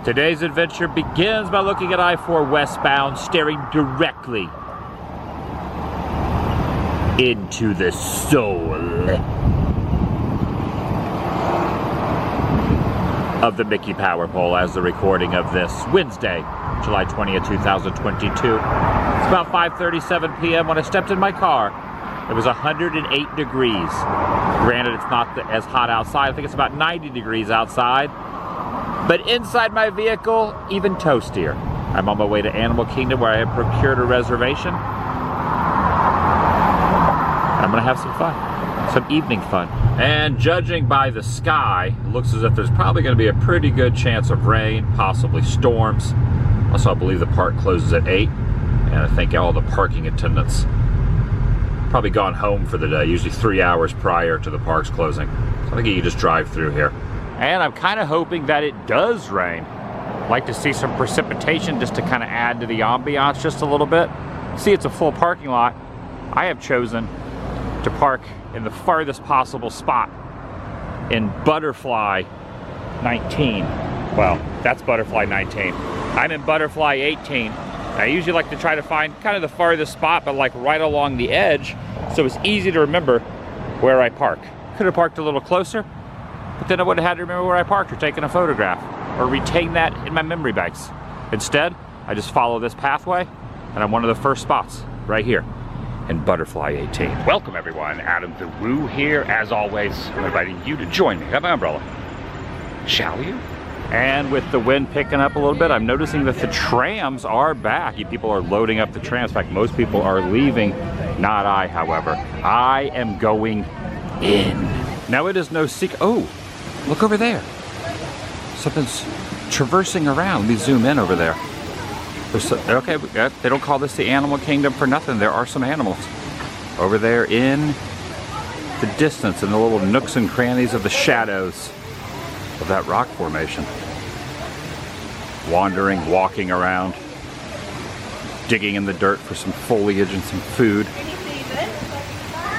Today's adventure begins by looking at I-4 westbound, staring directly into the soul of the Mickey Power Pole as the recording of this Wednesday, July 20th, 2022. It's about 5:37 p.m. when I stepped in my car. It was 108 degrees. Granted, it's not as hot outside. I think it's about 90 degrees outside. But inside my vehicle, even toastier. I'm on my way to Animal Kingdom where I have procured a reservation. I'm gonna have some fun, some evening fun. And judging by the sky, it looks as if there's probably gonna be a pretty good chance of rain, possibly storms. Also, I believe the park closes at 8, and I think all the parking attendants probably gone home for the day, usually 3 hours prior to the park's closing. So I think you can just drive through here. And I'm kind of hoping that it does rain. I'd like to see some precipitation just to kind of add to the ambiance just a little bit. See, it's a full parking lot. I have chosen to park in the farthest possible spot in Butterfly 19. Well, that's Butterfly 19. I'm in Butterfly 18. I usually like to try to find kind of the farthest spot, but like right along the edge, so it's easy to remember where I park. Could have parked a little closer, but then I would have had to remember where I parked or taken a photograph or retain that in my memory banks. Instead, I just follow this pathway, and I'm one of the first spots right here in Butterfly 18. Welcome everyone, TheDailyWoo here. As always, I'm inviting you to join me. Have my umbrella. Shall you? And with the wind picking up a little bit, I'm noticing that the trams are back. People are loading up the trams. In fact, most people are leaving. Not I, however. I am going in. Now it is no secret. Oh, look over there. Something's traversing around. Let me zoom in over there. Okay, they don't call this the Animal Kingdom for nothing. There are some animals over there in the distance, in the little nooks and crannies of the shadows of that rock formation. Wandering, walking around, digging in the dirt for some foliage and some food.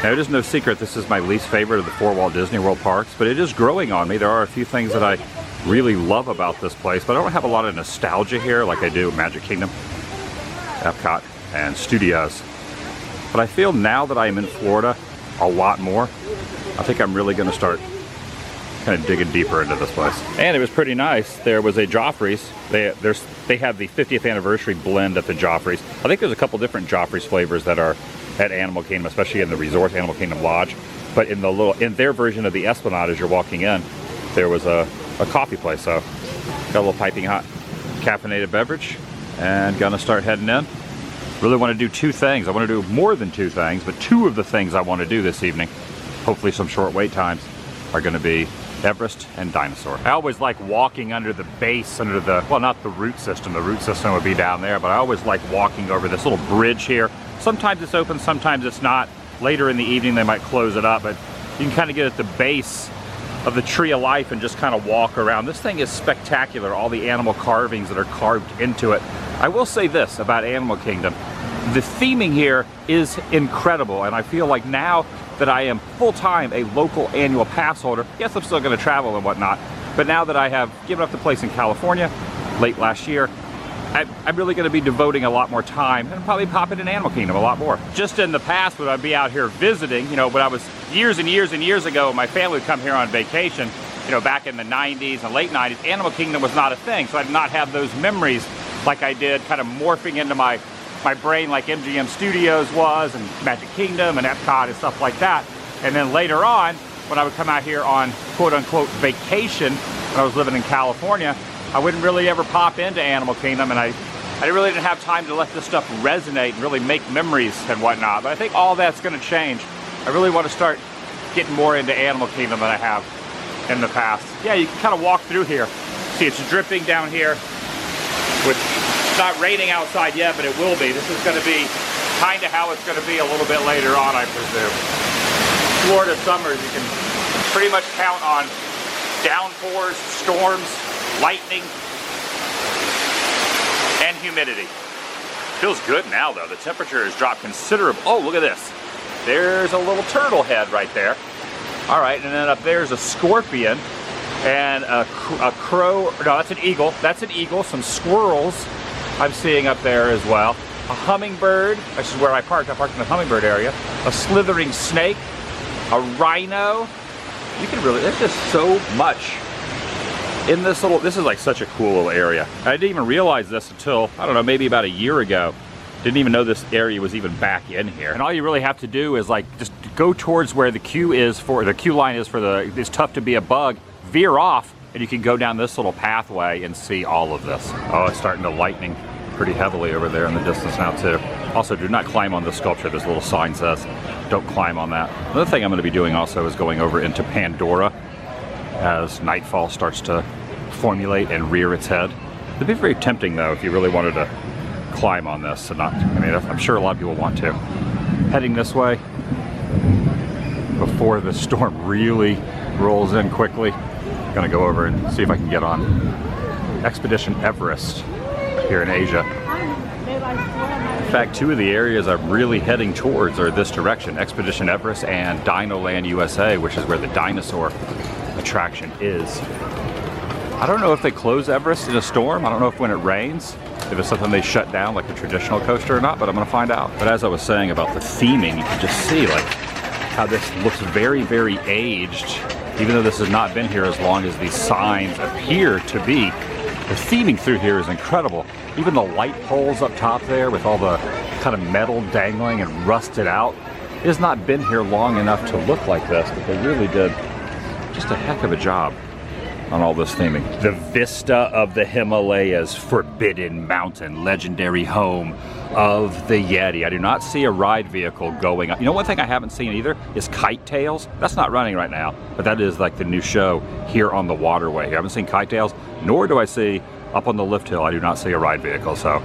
Now, it is no secret this is my least favorite of the 4 Walt Disney World parks, but it is growing on me. There are a few things that I really love about this place, but I don't have a lot of nostalgia here like I do Magic Kingdom, Epcot, and Studios. But I feel now that I'm in Florida a lot more, I think I'm really going to start kind of digging deeper into this place. And it was pretty nice. There was a Joffrey's. They have the 50th anniversary blend at the Joffrey's. I think there's a couple different Joffrey's flavors that are at Animal Kingdom, especially in the resort, Animal Kingdom Lodge. But in their version of the Esplanade, as you're walking in, there was a coffee place. So got a little piping hot caffeinated beverage and gonna start heading in. Really want to do 2 things. I want to do more than 2 things, but 2 of the things I want to do this evening, hopefully some short wait times, are going to be Everest and Dinosaur. I always like walking under the base, under the, well, not the root system. The root system would be down there, but I always like walking over this little bridge here. Sometimes it's open, sometimes it's not. Later in the evening they might close it up, but you can kind of get at the base of the Tree of Life and just kind of walk around. This thing is spectacular, all the animal carvings that are carved into it. I will say this about Animal Kingdom. The theming here is incredible, and I feel like now that I am full-time a local annual pass holder, yes, I'm still going to travel and whatnot, but now that I have given up the place in California late last year, I'm really going to be devoting a lot more time and probably popping in Animal Kingdom a lot more. Just in the past, when I'd be out here visiting, you know, when I was years and years and years ago, my family would come here on vacation, you know, back in the 90s and late 90s, Animal Kingdom was not a thing, so I did not have those memories like I did, kind of morphing into my brain like MGM Studios was, and Magic Kingdom and Epcot and stuff like that. And then later on, when I would come out here on quote-unquote vacation, when I was living in California, I wouldn't really ever pop into Animal Kingdom, and I really didn't have time to let this stuff resonate and really make memories and whatnot. But I think all that's going to change. I really want to start getting more into Animal Kingdom than I have in the past. Yeah, you can kind of walk through here. See, it's dripping down here. It's not raining outside yet, but it will be. This is going to be kind of how it's going to be a little bit later on, I presume. Florida summers, you can pretty much count on downpours, storms, lightning, and humidity. Feels good now, though. The temperature has dropped considerably. Oh, look at this. There's a little turtle head right there. All right, and then up there's a scorpion. and a crow, no, that's an eagle. That's an eagle. Some squirrels I'm seeing up there as well. A hummingbird, this is where I parked in the hummingbird area. A slithering snake, a rhino. You can really, there's just so much in this little, this is like such a cool little area. I didn't even realize this until, I don't know, maybe about a year ago. Didn't even know this area was even back in here. And all you really have to do is like just go towards where the queue is for, the queue line is for the, it's tough to be a bug, veer off, and you can go down this little pathway and see all of this. Oh, it's starting to lightning pretty heavily over there in the distance now too. Also, do not climb on this sculpture. This little sign says, don't climb on that. Another thing I'm gonna be doing also is going over into Pandora as nightfall starts to formulate and rear its head. It'd be very tempting though if you really wanted to climb on this and not, I mean, I'm sure a lot of people want to. Heading this way before the storm really rolls in quickly. Gonna go over and see if I can get on Expedition Everest here in Asia. In fact, two of the areas I'm really heading towards are this direction, Expedition Everest and Dinoland USA, which is where the dinosaur attraction is. I don't know if they close Everest in a storm. I don't know if when it rains, if it's something they shut down like a traditional coaster or not, but I'm gonna find out. But as I was saying about the theming, you can just see like how this looks very, very aged, even though this has not been here as long as these signs appear to be. The theming through here is incredible. Even the light poles up top there with all the kind of metal dangling and rusted out. It has not been here long enough to look like this, but they really did just a heck of a job on all this theming. The vista of the Himalayas, Forbidden Mountain, legendary home of the Yeti. I do not see a ride vehicle going up. You know, one thing I haven't seen either is Kite Tails. That's not running right now, but that is like the new show here on the waterway. I haven't seen Kite Tails, nor do I see up on the lift hill. I do not see a ride vehicle, so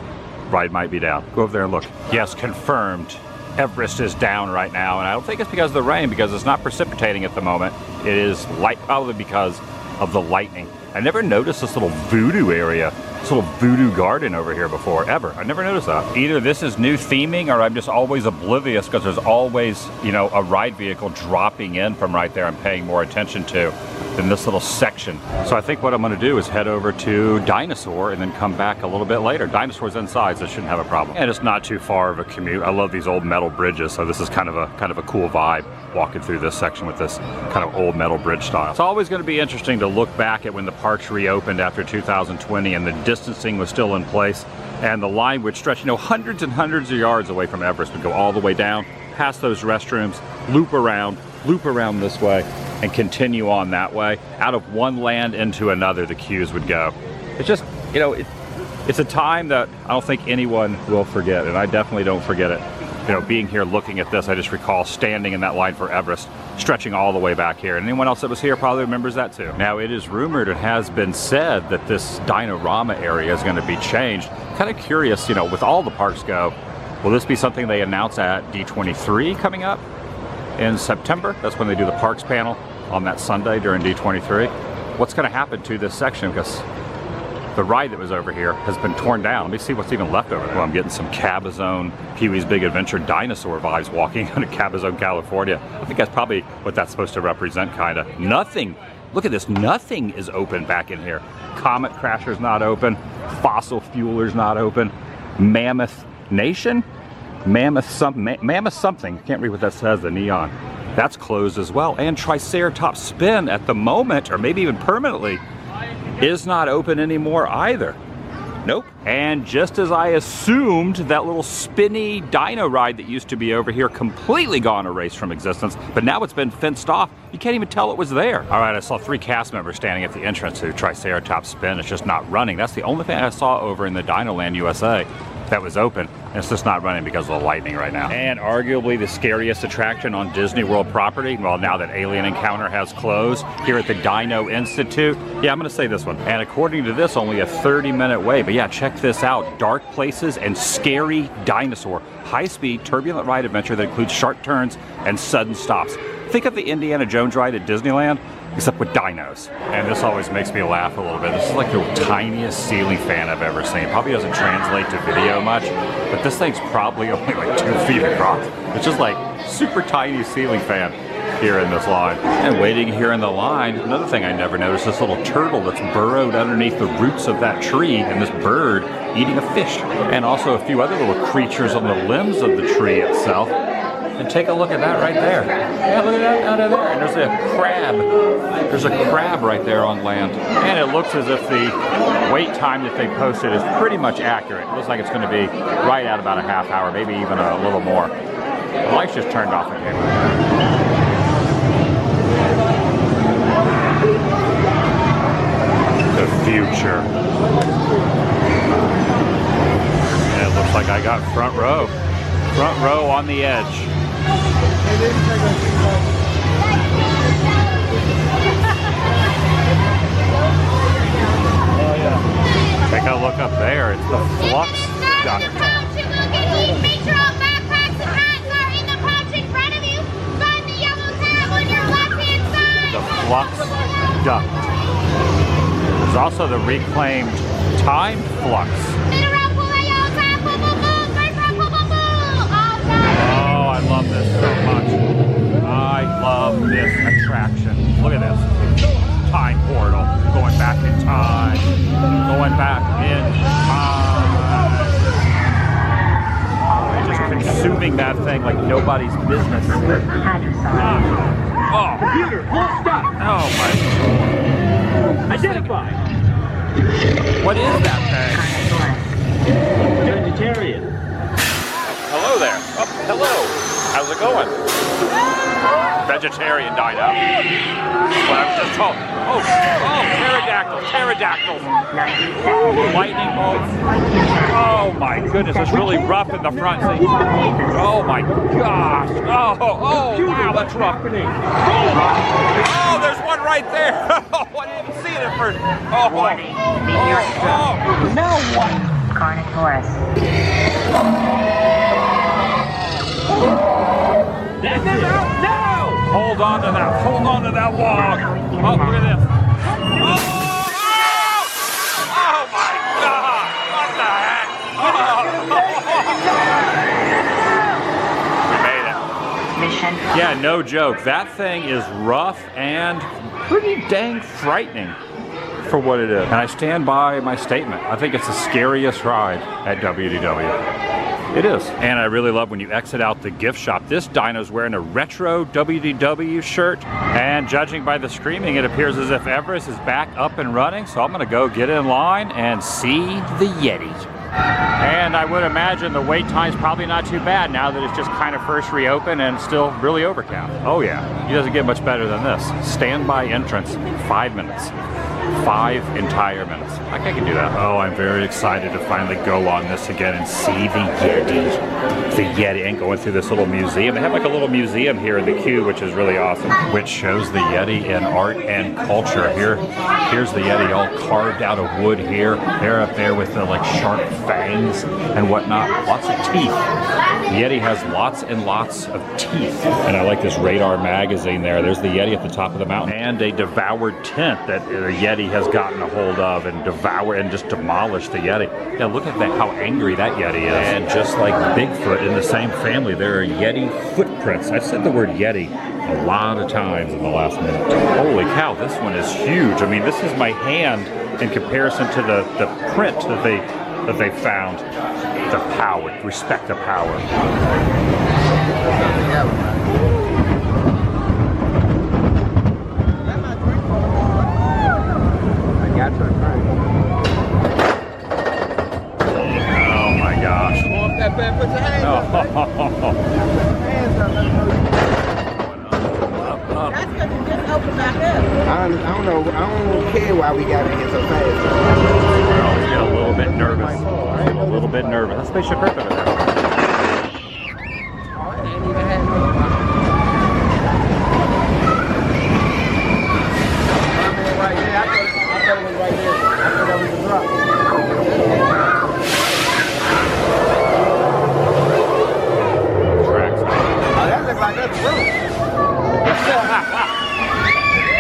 ride might be down. Go over there and look. Yes, confirmed. Everest is down right now, and I don't think it's because of the rain, because it's not precipitating at the moment. It is light, probably because of the lightning. I never noticed this little voodoo area, this little voodoo garden over here before, ever. I never noticed that. Either this is new theming or I'm just always oblivious because there's always, you know, a ride vehicle dropping in from right there I'm paying more attention to than this little section. So I think what I'm gonna do is head over to Dinosaur and then come back a little bit later. Dinosaur's inside, so it shouldn't have a problem. And it's not too far of a commute. I love these old metal bridges, so this is kind of a cool vibe walking through this section with this kind of old metal bridge style. It's always gonna be interesting to look back at when the parks reopened after 2020 and the distancing was still in place and the line would stretch, you know, hundreds and hundreds of yards away from Everest, would go all the way down, past those restrooms, loop around this way, and continue on that way. Out of one land into another, the queues would go. It's just, you know, it's a time that I don't think anyone will forget, and I definitely don't forget it. You know, being here looking at this, I just recall standing in that line for Everest, stretching all the way back here. And anyone else that was here probably remembers that too. Now, it is rumored, it has been said that this Dinorama area is going to be changed. Kind of curious, you know, with all the parks go, will this be something they announce at D23 coming up in September? That's when they do the parks panel on that Sunday during D23. What's going to happen to this section? Because the ride that was over here has been torn down. Let me see what's even left over. Well, I'm getting some Cabazon, Pee-wee's Big Adventure dinosaur vibes walking out of Cabazon, California. I think that's probably what that's supposed to represent, kind of. Nothing. Look at this. Nothing is open back in here. Comet Crasher's not open. Fossil Fueler's not open. Mammoth Nation? Mammoth something. Can't read what that says, the neon. That's closed as well. And Triceratops Spin at the moment, or maybe even permanently, is not open anymore either. Nope. And just as I assumed, that little spinny dino ride that used to be over here completely gone erased from existence, but now it's been fenced off. You can't even tell it was there. All right, I saw 3 cast members standing at the entrance to Triceratops Spin. It's just not running. That's the only thing I saw over in the Dinoland USA that was open, and it's just not running because of the lightning right now. And arguably the scariest attraction on Disney World property, well, now that Alien Encounter has closed, here at the Dino Institute, yeah, I'm gonna say this one. And according to this, only a 30-minute wait, but yeah, check this out. Dark places and scary dinosaur. High-speed, turbulent ride adventure that includes sharp turns and sudden stops. Think of the Indiana Jones ride at Disneyland, except with dinos. And this always makes me laugh a little bit. This is like the tiniest ceiling fan I've ever seen. Probably doesn't translate to video much, but this thing's probably only like 2 feet across. It's just like super tiny ceiling fan. here in this line. And waiting here in the line, another thing I never noticed, this little turtle that's burrowed underneath the roots of that tree, and this bird eating a fish. And also a few other little creatures on the limbs of the tree itself. And take a look at that right there. Yeah, look at that out of there. And there's a crab. There's a crab right there on land. And it looks as if the wait time that they posted is pretty much accurate. It looks like it's going to be right at about a half hour, maybe even a little more. The lights just turned off again. The future. And it looks like I got front row. Front row on the edge. Take a look up there. It's the flux duct. Make sure all backpacks and hats are in the pouch in front of you. Find the yellow tab on your left-hand side. The flux duct. There's also the reclaimed timed flux. Oh, I love this so much. I love this attraction. Look at this. Time portal. Going back in time. Going back in time. Just consuming that thing like nobody's business. Oh. Computer, full stop. Oh my. Identify. What is that thing? Vegetarian. Hello there. Oh, hello. How's it going? Vegetarian dino. What I was just told. Oh, pterodactyls. Lightning bolts. Oh my goodness, it's really rough in the front. See? Oh my gosh. Oh, wow, that's rough. Oh, there's one right there. Oh, I didn't even see it at first. Oh, No one. Carnotaurus. That's it. No! hold on to that. Hold on to that log. Oh, look at this. Oh my God! What the heck? We made it. Mission. Yeah, no joke. That thing is rough and pretty dang frightening for what it is. And I stand by my statement. I think it's the scariest ride at WDW. It is. And I really love when you exit out the gift shop. This dino's wearing a retro WDW shirt. And judging by the screaming, it appears as if Everest is back up and running. So I'm gonna go get in line and see the Yeti. And I would imagine the wait time's probably not too bad now that it's just kind of first reopened and still really overcast. Oh yeah, it doesn't get much better than this. Standby entrance, 5 minutes. 5 entire minutes. I can do that. Oh, I'm very excited to finally go on this again and see the Yeti. The Yeti, and going through this little museum. They have like a little museum here in the queue, which is really awesome, which shows the Yeti in art and culture. Here's the Yeti all carved out of wood here. They're up there with the like sharp fangs and whatnot. Lots of teeth. The Yeti has lots and lots of teeth. And I like this Radar magazine there. There's the Yeti at the top of the mountain. And a devoured tent that the Yeti has gotten a hold of and devour and just demolish the Yeti. Yeah, look at that, how angry that Yeti is. And just like Bigfoot in the same family, there are Yeti footprints. I've said the word Yeti a lot of times in the last minute. Holy cow, this one is huge. I mean, this is my hand in comparison to the print that they found. The power, respect the power. Oh my gosh. That's because it just opened back up. I don't care why we got in here so fast. I always get a little bit nervous. I get a little bit nervous. That's Spaceship Earth over there.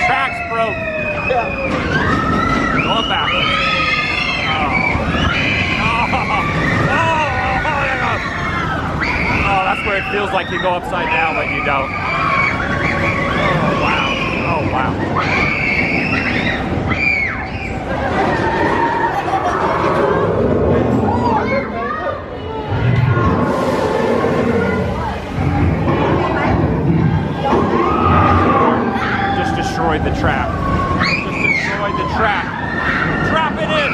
Tracks broke. Going backwards. Oh, that's where it feels like you go upside down, but you don't. Oh, wow. Just destroyed the trap. Just destroyed the trap. Drop it in.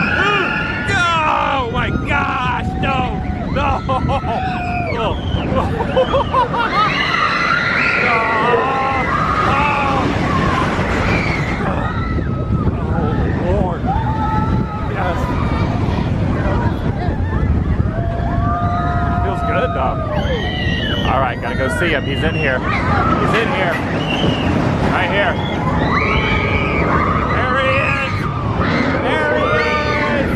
Oh my gosh, no. No. Oh. Lord. Yes. Feels good though. All right, gotta go see him. He's in here. He's in here. Right here. There he is. There he is.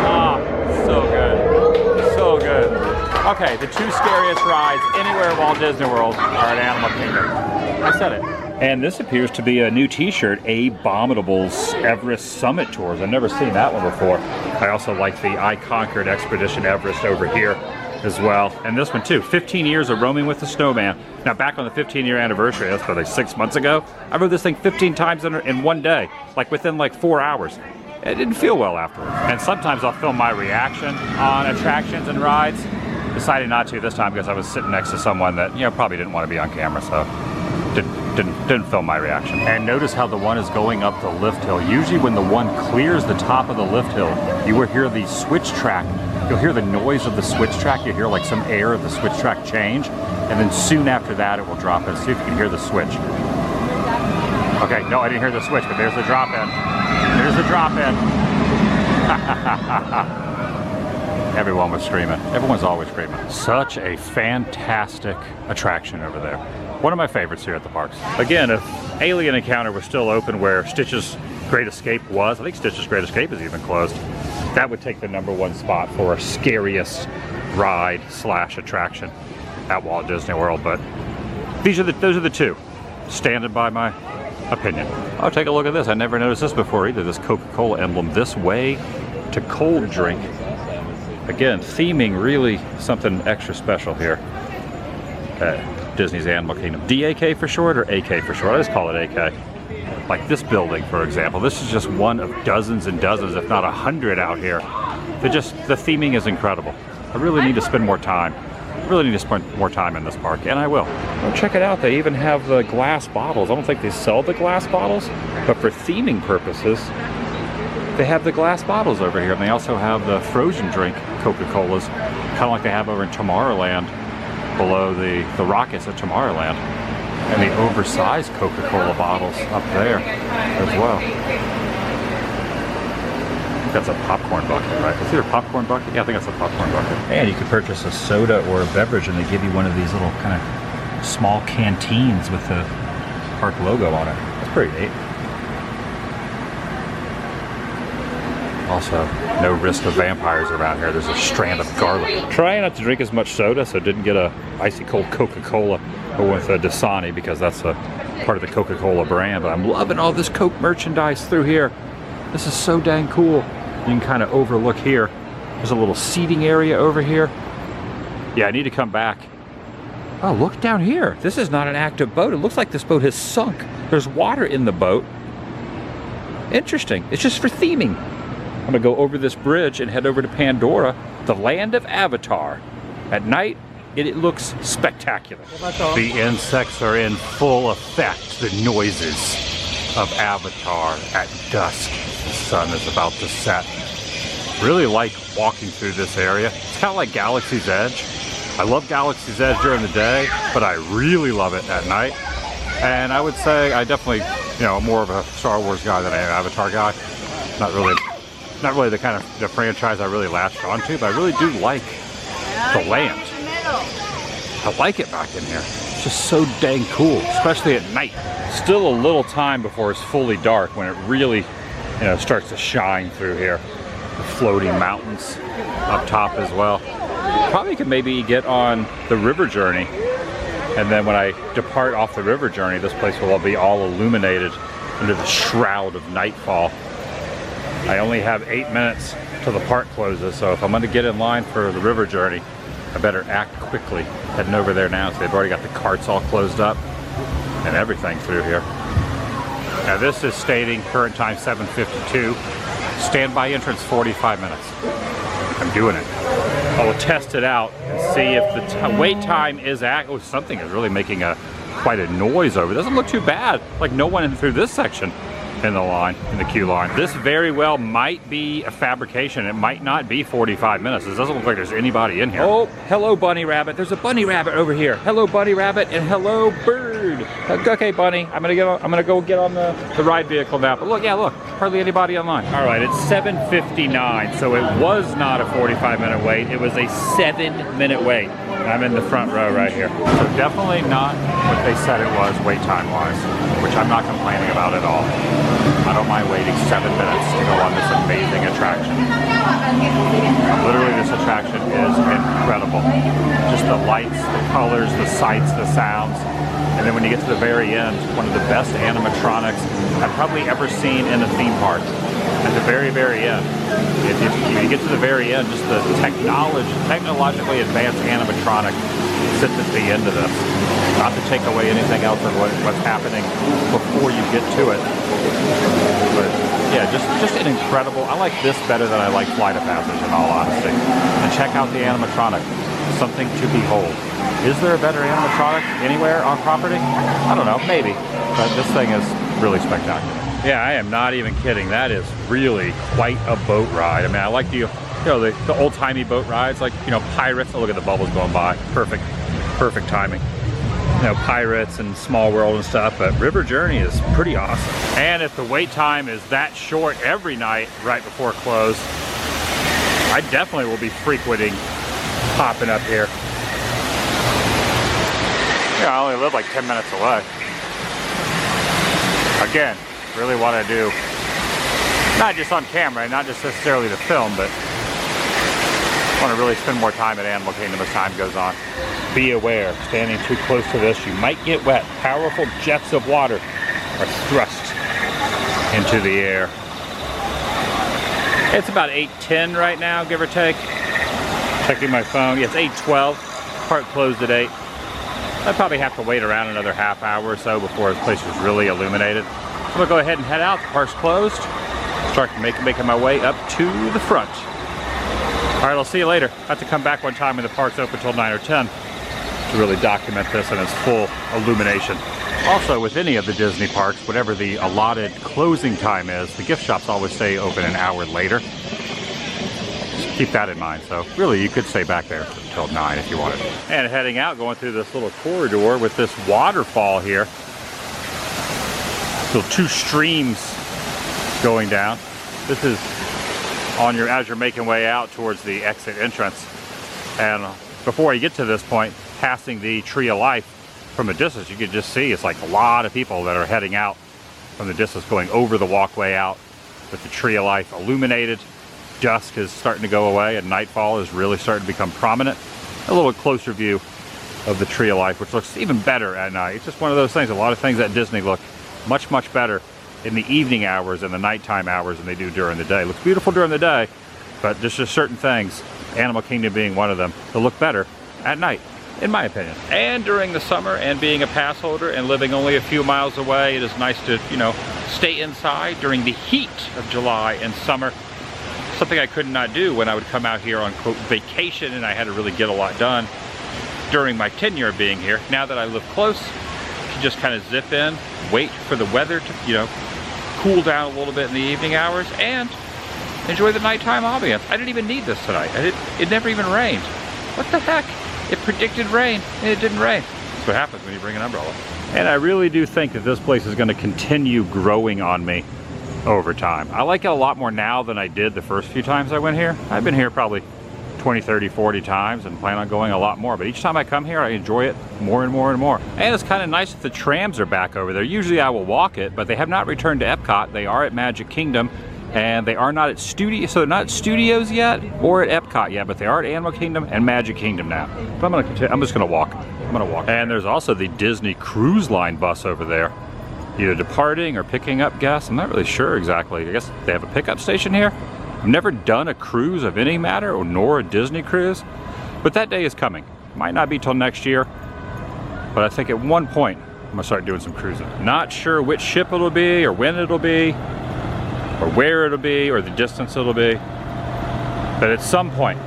Ah, so good. So good. Okay, the 2 scariest rides anywhere at Walt Disney World are at Animal Kingdom. I said it. And this appears to be a new t-shirt, Abominable's Everest Summit Tours. I've never seen that one before. I also like the I Conquered Expedition Everest over here as well. And this one too, 15 years of roaming with the snowman. Now back on the 15-year anniversary, that's probably 6 months ago, I rode this thing 15 times in one day, like within like 4 hours. It didn't feel well afterwards. And sometimes I'll film my reaction on attractions and rides. Decided not to this time because I was sitting next to someone that, you know, probably didn't want to be on camera, so didn't film my reaction. And notice how the one is going up the lift hill. Usually when the one clears the top of the lift hill, you will hear the switch track. You'll hear the noise of the switch track. You'll hear like some air of the switch track change. And then soon after that, it will drop in. See if you can hear the switch. Okay, no, I didn't hear the switch, but there's the drop in. There's the drop in. Everyone was screaming. Everyone's always screaming. Such a fantastic attraction over there. One of my favorites here at the parks. Again, if Alien Encounter was still open where Stitch's Great Escape was, I think Stitch's Great Escape is even closed, that would take the #1 spot for a scariest ride / attraction at Walt Disney World. But those are the 2. Standing by my opinion. Oh, take a look at this. I never noticed this before either. This Coca-Cola emblem. This way to cold drink. Again, theming really something extra special here at Disney's Animal Kingdom. DAK for short or AK for short? I just call it AK. Like this building, for example. This is just one of dozens and dozens, if not 100 out here. The theming is incredible. I really need to spend more time. I really need to spend more time in this park, and I will. Well, check it out. They even have the glass bottles. I don't think they sell the glass bottles, but for theming purposes, they have the glass bottles over here. And they also have the frozen drink Coca-Colas, kind of like they have over in Tomorrowland, below the rockets at Tomorrowland. And the oversized Coca-Cola bottles up there as well. I think that's a popcorn bucket, right? Is it a popcorn bucket? Yeah, I think that's a popcorn bucket. And you could purchase a soda or a beverage and they give you one of these little kind of small canteens with the park logo on it. That's pretty neat. Also, no risk of vampires around here. There's a strand of garlic. Trying not to drink as much soda, so didn't get a icy cold Coca-Cola with a Dasani because that's a part of the Coca-Cola brand. But I'm loving all this Coke merchandise through here. This is so dang cool. You can kind of overlook here. There's a little seating area over here. Yeah, I need to come back. Oh, look down here. This is not an active boat. It looks like this boat has sunk. There's water in the boat. Interesting. It's just for theming. I'm gonna go over this bridge and head over to Pandora, the land of Avatar. At night, it looks spectacular. The insects are in full effect. The noises of Avatar at dusk. The sun is about to set. Really like walking through this area. It's kind of like Galaxy's Edge. I love Galaxy's Edge during the day, but I really love it at night. And I would say I definitely, more of a Star Wars guy than an Avatar guy. Not really the kind of the franchise I really latched onto, but I really do like the land. I like it back in here. It's just so dang cool, especially at night. Still a little time before it's fully dark when it really, starts to shine through here. The floating mountains up top as well. Probably could maybe get on the river journey, and then when I depart off the river journey, this place will be all illuminated under the shroud of nightfall. I only have 8 minutes till the park closes, so if I'm going to get in line for the river journey, I better act quickly. Heading over there now, so they've already got the carts all closed up and everything through here. Now this is stating current time 7:52. Standby entrance 45 minutes. I'm doing it. I will test it out and see if the wait time is oh, something is really making quite a noise over. It doesn't look too bad. Like no one through this section in the line, in the queue line. This very well might be a fabrication. It might not be 45 minutes. It doesn't look like there's anybody in here. Oh, hello bunny rabbit. There's a bunny rabbit over here. Hello bunny rabbit and hello bird. Okay bunny, I'm gonna go get on the ride vehicle now. But look, yeah, look, hardly anybody online. All right, it's 7:59, so it was not a 45-minute wait. It was a 7-minute wait. I'm in the front row right here. So definitely not what they said it was wait time wise, which I'm not complaining about at all. I don't mind waiting 7 minutes to go on this amazing attraction. Literally, this attraction is incredible. Just the lights, the colors, the sights, the sounds. And then when you get to the very end, one of the best animatronics I've probably ever seen in a theme park. At the very, very end. If you get to the very end, just the technologically advanced animatronic sits at the end of this. Not to take away anything else of what's happening before you get to it. But yeah, just an incredible, I like this better than I like Flight of Passage in all honesty. And check out the animatronic. Something to behold. Is there a better animatronic anywhere on property? I don't know, maybe. But this thing is really spectacular. Yeah, I am not even kidding. That is really quite a boat ride. I mean, I like the old-timey boat rides, like, you know, Pirates. Oh, look at the bubbles going by. Perfect timing. You know, Pirates and Small World and stuff, but River Journey is pretty awesome. And if the wait time is that short every night right before close, I definitely will be frequenting popping up here. Yeah, I only live like 10 minutes away. Again, really what I do, not just on camera, not just necessarily to film, but I want to really spend more time at Animal Kingdom as time goes on. Be aware, standing too close to this, you might get wet. Powerful jets of water are thrust into the air. It's about 8:10 right now, give or take. Checking my phone, yes, 8:12. Park closed at 8. I probably have to wait around another half hour or so before this place is really illuminated. I'm gonna go ahead and head out. The park's closed. Start making my way up to the front. All right, I'll see you later. I have to come back one time when the park's open until 9 or 10 to really document this in its full illumination. Also, with any of the Disney parks, whatever the allotted closing time is, the gift shops always stay open an hour later. Just keep that in mind. So really, you could stay back there until 9 if you wanted. And heading out, going through this little corridor with this waterfall here. So 2 streams going down. This is on as you're making way out towards the exit entrance. And before you get to this point, passing the Tree of Life from a distance, you can just see it's like a lot of people that are heading out from the distance, going over the walkway out with the Tree of Life illuminated. Dusk is starting to go away and nightfall is really starting to become prominent. A little closer view of the Tree of Life, which looks even better at night. It's just one of those things. A lot of things at Disney look much, much better in the evening hours and the nighttime hours than they do during the day. It looks beautiful during the day, but there's just certain things, Animal Kingdom being one of them, that look better at night, in my opinion. And during the summer, and being a pass holder and living only a few miles away, it is nice to, you know, stay inside during the heat of July and summer. Something I could not do when I would come out here on, quote, vacation, and I had to really get a lot done during my tenure of being here. Now that I live close, I can just kind of zip in, wait for the weather to, you know, cool down a little bit in the evening hours, and enjoy the nighttime ambience. I didn't even need this tonight. It never even rained. What the heck? It predicted rain, and it didn't rain. That's what happens when you bring an umbrella. And I really do think that this place is going to continue growing on me over time. I like it a lot more now than I did the first few times I went here. I've been here probably 20, 30, 40 times and plan on going a lot more. But each time I come here, I enjoy it more and more and more. And it's kind of nice that the trams are back over there. Usually I will walk it, but they have not returned to Epcot. They are at Magic Kingdom, and they are not at Studios. So they're not at Studios yet or at Epcot yet, but they are at Animal Kingdom and Magic Kingdom now. So I'm gonna continue. I'm just gonna walk. I'm gonna walk. And there's also the Disney Cruise Line bus over there, either departing or picking up guests. I'm not really sure exactly. I guess they have a pickup station here. I've never done a cruise of any matter, or nor a Disney cruise, but that day is coming. Might not be till next year, but I think at one point I'm gonna start doing some cruising. Not sure which ship it'll be, or when it'll be, or where it'll be, or the distance it'll be. But at some point,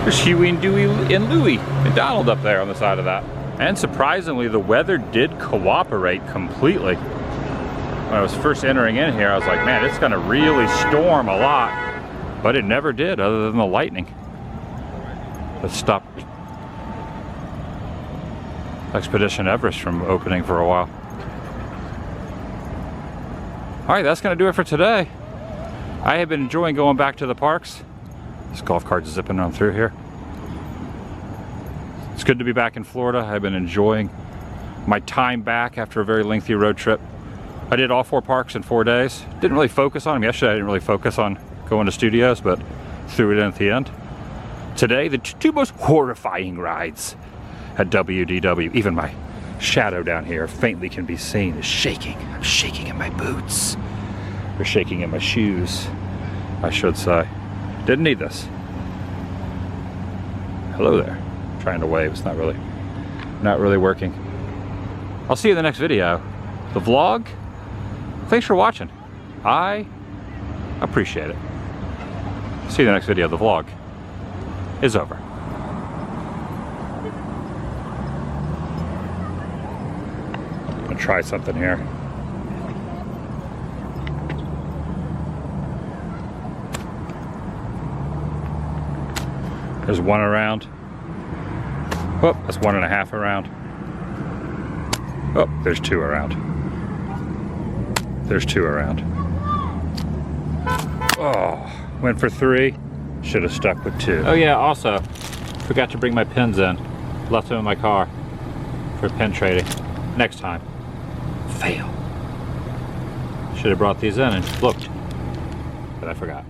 there's Huey and Dewey and Louie and Donald up there on the side of that. And surprisingly, the weather did cooperate completely. When I was first entering in here, I was like, man, it's gonna really storm a lot. But it never did, other than the lightning. Let's stop Expedition Everest from opening for a while. All right, that's gonna do it for today. I have been enjoying going back to the parks. This golf cart's zipping on through here. It's good to be back in Florida. I've been enjoying my time back after a very lengthy road trip. I did all 4 parks in 4 days. Didn't really focus on them. Yesterday I didn't really focus on going to studios, but threw it in at the end. Today, the 2 most horrifying rides at WDW. Even my shadow down here faintly can be seen is shaking. I'm shaking in my boots. Or shaking in my shoes, I should say. Didn't need this. Hello there. Trying to wave, it's not really working. I'll see you in the next video. The vlog, thanks for watching. I appreciate it. See you in the next video. The vlog is over. I'm gonna try something here. There's 1 around. Oh, that's 1.5 around. Oh, there's 2 around. There's 2 around. Oh, went for 3. Should have stuck with 2. Oh yeah, also, forgot to bring my pins in. Left them in my car for pin trading. Next time. Fail. Should have brought these in and looked, but I forgot.